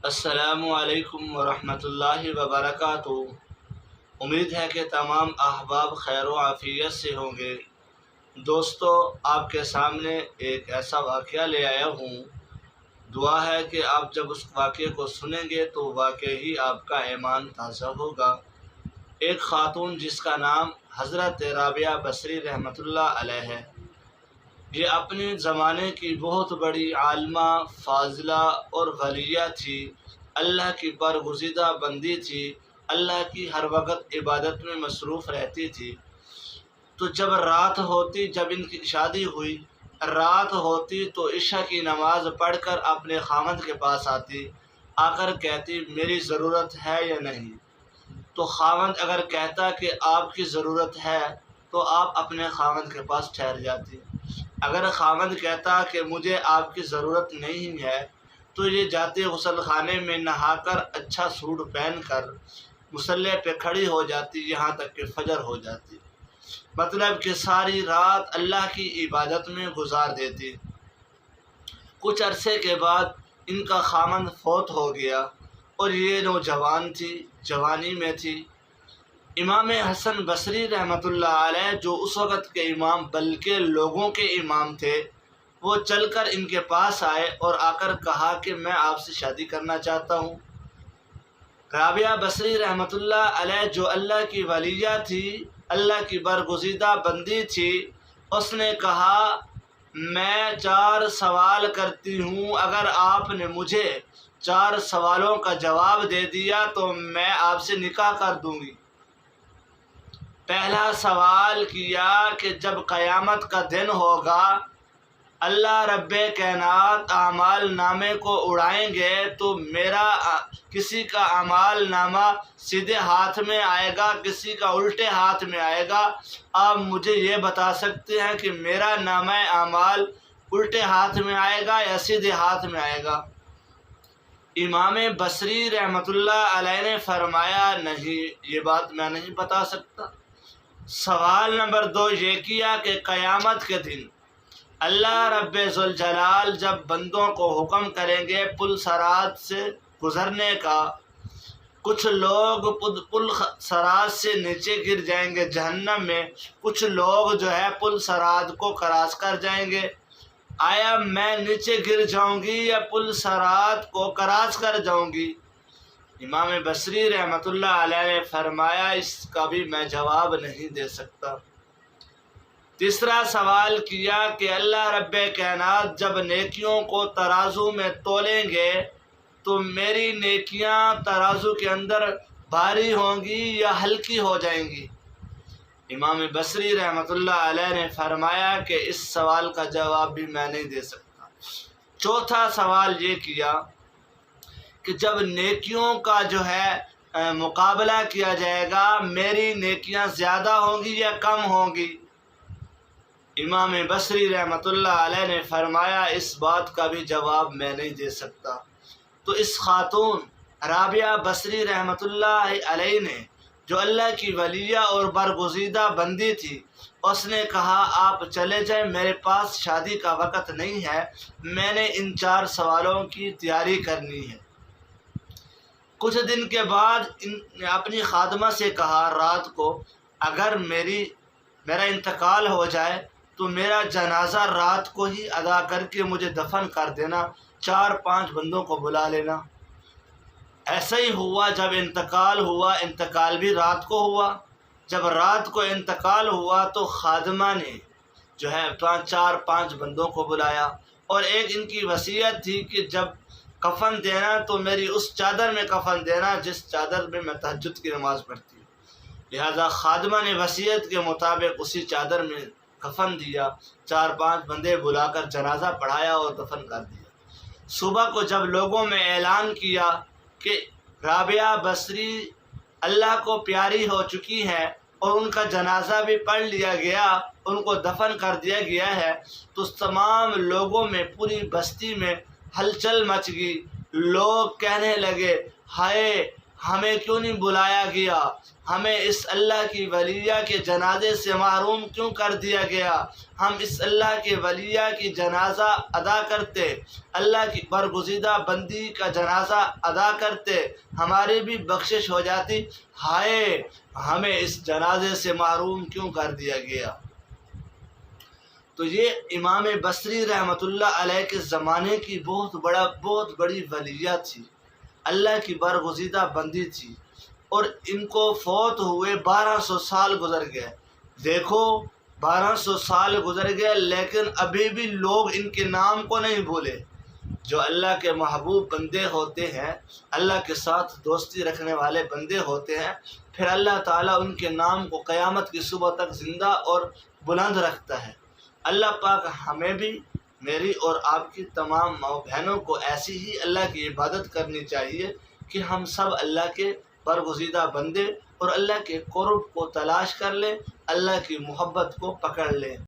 السلام علیکم ورحمۃ اللہ وبرکاتہ۔ امید ہے کہ تمام احباب خیر و عافیت سے ہوں گے۔ دوستو، آپ کے سامنے ایک ایسا واقعہ لے آیا ہوں۔ دعا ہے کہ آپ جب اس واقعے کو سنیں گے تو واقعی آپ کا ایمان تازہ ہوگا۔ ایک خاتون جس کا نام حضرت رابعہ بصری رحمۃ اللہ علیہ ہے، یہ اپنے زمانے کی بہت بڑی عالمہ، فاضلہ اور ولیہ تھی۔ اللہ کی برگزیدہ بندی تھی، اللہ کی ہر وقت عبادت میں مصروف رہتی تھی۔ تو جب رات ہوتی، جب ان کی شادی ہوئی، رات ہوتی تو عشاء کی نماز پڑھ کر اپنے خاوند کے پاس آتی، آ کر کہتی میری ضرورت ہے یا نہیں۔ تو خاوند اگر کہتا کہ آپ کی ضرورت ہے تو آپ اپنے خاوند کے پاس ٹھہر جاتی۔ اگر خاوند کہتا کہ مجھے آپ کی ضرورت نہیں ہے تو یہ جاتے غسل خانے میں نہا کر اچھا سوٹ پہن کر مصلی پہ کھڑی ہو جاتی یہاں تک کہ فجر ہو جاتی۔ مطلب کہ ساری رات اللہ کی عبادت میں گزار دیتی۔ کچھ عرصے کے بعد ان کا خاوند فوت ہو گیا اور یہ نوجوان تھی، جوانی میں تھی۔ امام حسن بصری رحمۃ اللہ علیہ جو اس وقت کے امام بلکہ لوگوں کے امام تھے، وہ چل کر ان کے پاس آئے اور آ کر کہا کہ میں آپ سے شادی کرنا چاہتا ہوں۔ رابعہ بصری رحمۃ اللہ علیہ جو اللہ کی ولیہ تھی، اللہ کی برگزیدہ بندی تھی، اس نے کہا میں 4 سوال کرتی ہوں، اگر آپ نے مجھے 4 سوالوں کا جواب دے دیا تو میں آپ سے نکاح کر دوں گی۔ پہلا سوال کیا کہ جب قیامت کا دن ہوگا، اللہ رب کائنات اعمال نامے کو اڑائیں گے تو میرا کسی کا اعمال نامہ سیدھے ہاتھ میں آئے گا، کسی کا الٹے ہاتھ میں آئے گا۔ آپ مجھے یہ بتا سکتے ہیں کہ میرا نامہ اعمال الٹے ہاتھ میں آئے گا یا سیدھے ہاتھ میں آئے گا؟ امام بصری رحمۃ اللہ علیہ نے فرمایا نہیں، یہ بات میں نہیں بتا سکتا۔ سوال نمبر 2 یہ کیا کہ قیامت کے دن اللہ رب ذوالجلال جب بندوں کو حکم کریں گے پل صراط سے گزرنے کا، کچھ لوگ پل صراط سے نیچے گر جائیں گے جہنم میں، کچھ لوگ جو ہے پل صراط کو کراس کر جائیں گے۔ آیا میں نیچے گر جاؤں گی یا پل صراط کو کراس کر جاؤں گی؟ امام بصری رحمۃ اللہ علیہ نے فرمایا اس کا بھی میں جواب نہیں دے سکتا۔ تیسرا سوال کیا کہ اللہ رب کائنات جب نیکیوں کو ترازو میں تولیں گے تو میری نیکیاں ترازو کے اندر بھاری ہوں گی یا ہلکی ہو جائیں گی؟ امام بصری رحمۃ اللہ علیہ نے فرمایا کہ اس سوال کا جواب بھی میں نہیں دے سکتا۔ چوتھا سوال یہ کیا کہ جب نیکیوں کا جو ہے مقابلہ کیا جائے گا، میری نیکیاں زیادہ ہوں گی یا کم ہوں گی؟ امام بصری رحمۃ اللہ علیہ نے فرمایا اس بات کا بھی جواب میں نہیں دے سکتا۔ تو اس خاتون رابعہ بصری رحمۃ اللہ علیہ نے جو اللہ کی ولیہ اور برگزیدہ بندی تھی، اس نے کہا آپ چلے جائیں، میرے پاس شادی کا وقت نہیں ہے، میں نے ان 4 سوالوں کی تیاری کرنی ہے۔ کچھ دن کے بعد ان نے اپنی خادمہ سے کہا رات کو اگر میرا انتقال ہو جائے تو میرا جنازہ رات کو ہی ادا کر کے مجھے دفن کر دینا، 4-5 بندوں کو بلا لینا۔ ایسا ہی ہوا، جب انتقال ہوا، انتقال بھی رات کو ہوا۔ جب رات کو انتقال ہوا تو خادمہ نے جو ہے 4-5 بندوں کو بلایا، اور ایک ان کی وصیت تھی کہ جب کفن دینا تو میری اس چادر میں کفن دینا جس چادر میں میں تہجد کی نماز پڑھتی ہوں۔ لہذا خادمہ نے وصیت کے مطابق اسی چادر میں کفن دیا، 4-5 بندے بلا کر جنازہ پڑھایا اور دفن کر دیا۔ صبح کو جب لوگوں میں اعلان کیا کہ رابعہ بصری اللہ کو پیاری ہو چکی ہے اور ان کا جنازہ بھی پڑھ لیا گیا، ان کو دفن کر دیا گیا ہے، تو تمام لوگوں میں، پوری بستی میں ہلچل مچ گئی۔ لوگ کہنے لگے ہائے ہمیں کیوں نہیں بلایا گیا؟ ہمیں اس اللہ کی ولیہ کے جنازے سے محروم کیوں کر دیا گیا؟ ہم اس اللہ کے ولیہ کی جنازہ ادا کرتے، اللہ کی برگزیدہ بندی کا جنازہ ادا کرتے، ہماری بھی بخشش ہو جاتی۔ ہائے، ہمیں اس جنازے سے محروم کیوں کر دیا گیا؟ تو یہ امام بصری رحمۃ اللہ علیہ کے زمانے کی بہت بڑی ولیہ تھی، اللہ کی برگزیدہ بندی تھی، اور ان کو فوت ہوئے 1200 سال گزر گئے۔ دیکھو 1200 سال گزر گئے، لیکن ابھی بھی لوگ ان کے نام کو نہیں بھولے۔ جو اللہ کے محبوب بندے ہوتے ہیں، اللہ کے ساتھ دوستی رکھنے والے بندے ہوتے ہیں، پھر اللہ تعالیٰ ان کے نام کو قیامت کی صبح تک زندہ اور بلند رکھتا ہے۔ اللہ پاک ہمیں بھی، میری اور آپ کی تمام ماؤں بہنوں کو ایسی ہی اللہ کی عبادت کرنی چاہیے کہ ہم سب اللہ کے برگزیدہ بندے اور اللہ کے قرب کو تلاش کر لیں، اللہ کی محبت کو پکڑ لیں۔